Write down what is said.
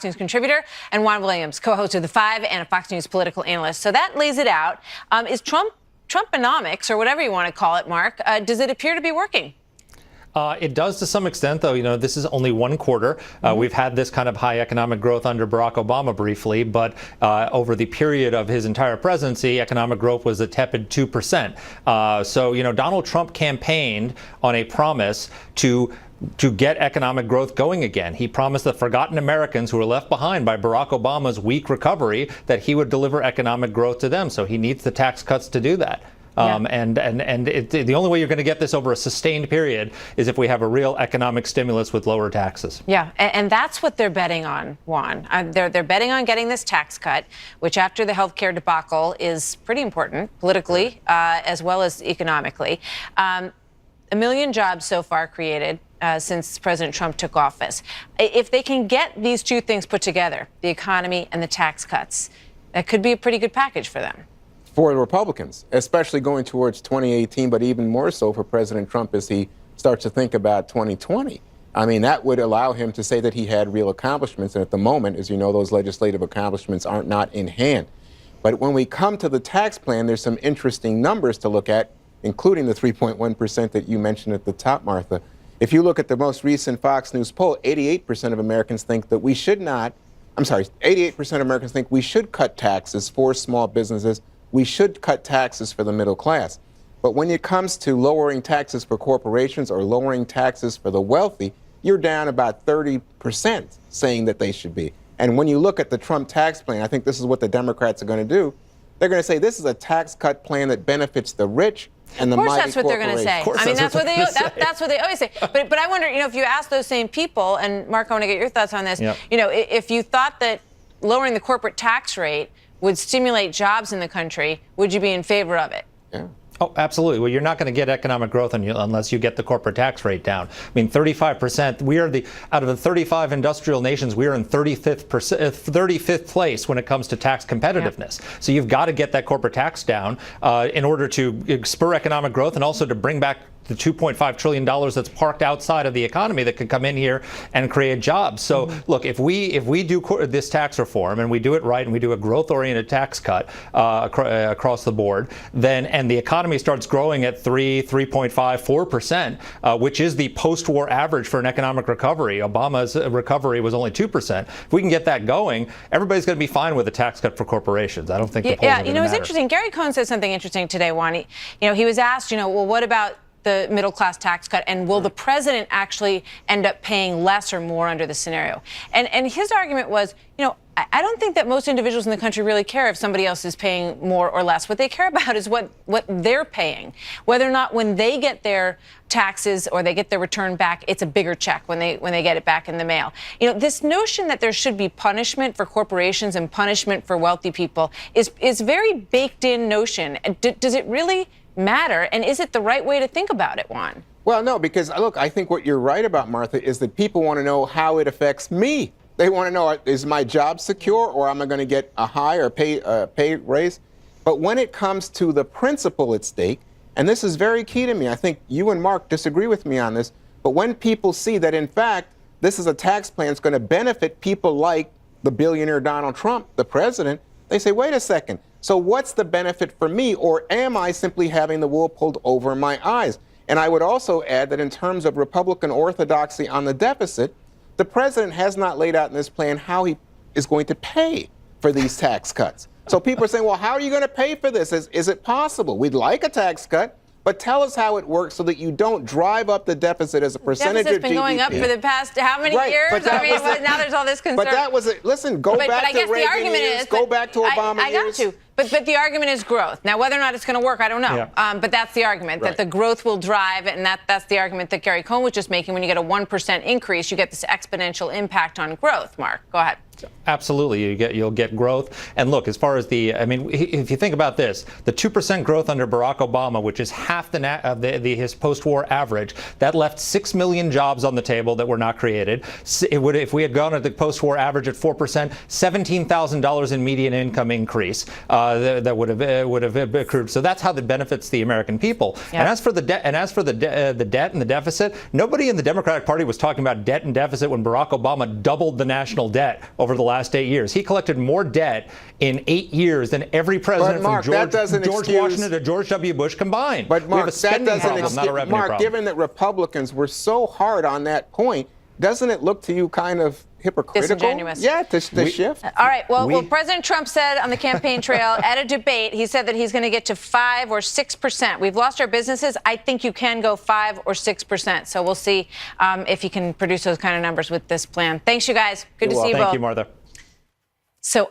News contributor, and Juan Williams, co-host of The Five and a Fox News political analyst. So that lays it out. Is Trumponomics, or whatever you want to call it, Mark, does it appear to be working? It does to some extent, though. You know, this is only one quarter. We've had this kind of high economic growth under Barack Obama briefly, but over the period of his entire presidency, economic growth was a tepid 2%. So, you know, Donald Trump campaigned on a promise to get economic growth going again. He promised the forgotten Americans who were left behind by Barack Obama's weak recovery that he would deliver economic growth to them. So he needs the tax cuts to do that. The only way you're going to get this over a sustained period is if we have a real economic stimulus with lower taxes. Yeah, and that's what they're betting on, Juan. They're betting on getting this tax cut, which after the health care debacle is pretty important politically as well as economically. 1 million jobs so far created since President Trump took office. If they can get these two things put together, the economy and the tax cuts, that could be a pretty good package for them. For the Republicans, especially going towards 2018, but even more so for President Trump as he starts to think about 2020. I mean, that would allow him to say that he had real accomplishments. And at the moment, as you know, those legislative accomplishments aren't not in hand. But when we come to the tax plan, there's some interesting numbers to look at, including the 3.1% that you mentioned at the top, Martha. If you look at the most recent Fox News poll, 88% of Americans think that we should not, 88% of Americans think we should cut taxes for small businesses. We should cut taxes for the middle class. But when it comes to lowering taxes for corporations or lowering taxes for the wealthy, you're down about 30% saying that they should be. And when you look at the Trump tax plan, I think this is what the Democrats are going to do. They're going to say this is a tax cut plan that benefits the rich and the mighty corporations. Of course, that's what they're going to say. I mean, that's what they always say. But I wonder, you know, if you ask those same people, and Mark, I want to get your thoughts on this. Yep. You know, if you thought that lowering the corporate tax rate would stimulate jobs in the country, would you be in favor of it? Yeah. Oh, absolutely. Well, you're not going to get economic growth unless you get the corporate tax rate down. I mean, 35%. We are out of the 35 industrial nations, we are in 35th place when it comes to tax competitiveness. Yeah. So you've got to get that corporate tax down in order to spur economic growth and also to bring back the $2.5 trillion that's parked outside of the economy that could come in here and create jobs. So, look, if we do this tax reform and we do it right and we do a growth-oriented tax cut across the board, then and the economy starts growing at 3.5, 4%, which is the post-war average for an economic recovery. Obama's recovery was only 2%. If we can get that going, everybody's going to be fine with a tax cut for corporations. I don't think the polls are going to matter. It's interesting. Gary Cohn said something interesting today, Juan. He was asked, well, what about the middle class tax cut, and will the president actually end up paying less or more under the scenario? And his argument was, I don't think that most individuals in the country really care if somebody else is paying more or less. What they care about is what they're paying, whether or not when they get their taxes or they get their return back, it's a bigger check when they get it back in the mail. This notion that there should be punishment for corporations and punishment for wealthy people is very baked in notion. Does it really matter? And is it the right way to think about it, Juan? Well, no, because look, I think what you're right about, Martha, is that people want to know how it affects me. They want to know, is my job secure, or am I going to get a higher pay raise? But when it comes to the principle at stake, and this is very key to me, I think you and Mark disagree with me on this, but when people see that, in fact, this is a tax plan that's going to benefit people like the billionaire Donald Trump, the president, they say, wait a second, so what's the benefit for me, or am I simply having the wool pulled over my eyes? And I would also add that in terms of Republican orthodoxy on the deficit, the president has not laid out in this plan how he is going to pay for these tax cuts. So people are saying, well, how are you going to pay for this? Is it possible? We'd like a tax cut, but tell us how it works so that you don't drive up the deficit as a percentage of GDP. Deficit's been going up for the past how many years? Now there's all this concern. But that was it. Listen, go back to Reagan years, go back to Obama years. I got you. But the argument is growth. Now, whether or not it's going to work, I don't know. Yeah. But that's the argument, that the growth will drive, and that's the argument that Gary Cohn was just making. When you get a 1% increase, you get this exponential impact on growth. Mark, go ahead. Absolutely, you'll get growth. And look, as far as if you think about this, the 2% growth under Barack Obama, which is half his post-war average, that left 6 million jobs on the table that were not created. If we had gone at the post-war average at 4%, $17,000 in median income increase. that would have accrued. So that's how that benefits the American people. Yeah. And as for the debt and the deficit, nobody in the Democratic Party was talking about debt and deficit when Barack Obama doubled the national debt over the last 8 years. He collected more debt in 8 years than every president Mark, from George Washington to George W. Bush combined. But Mark, we have a spending problem, not a revenue Mark, problem. given that Republicans were so hard on that point, doesn't it look to you kind of hypocritical? Disingenuous. Yeah, to shift. All right. Well, President Trump said on the campaign trail at a debate, he said that he's going to get to 5 or 6%. We've lost our businesses. I think you can go 5 or 6%. So we'll see if you can produce those kind of numbers with this plan. Thanks, you guys. Good to see you both. Thank you, Martha. So.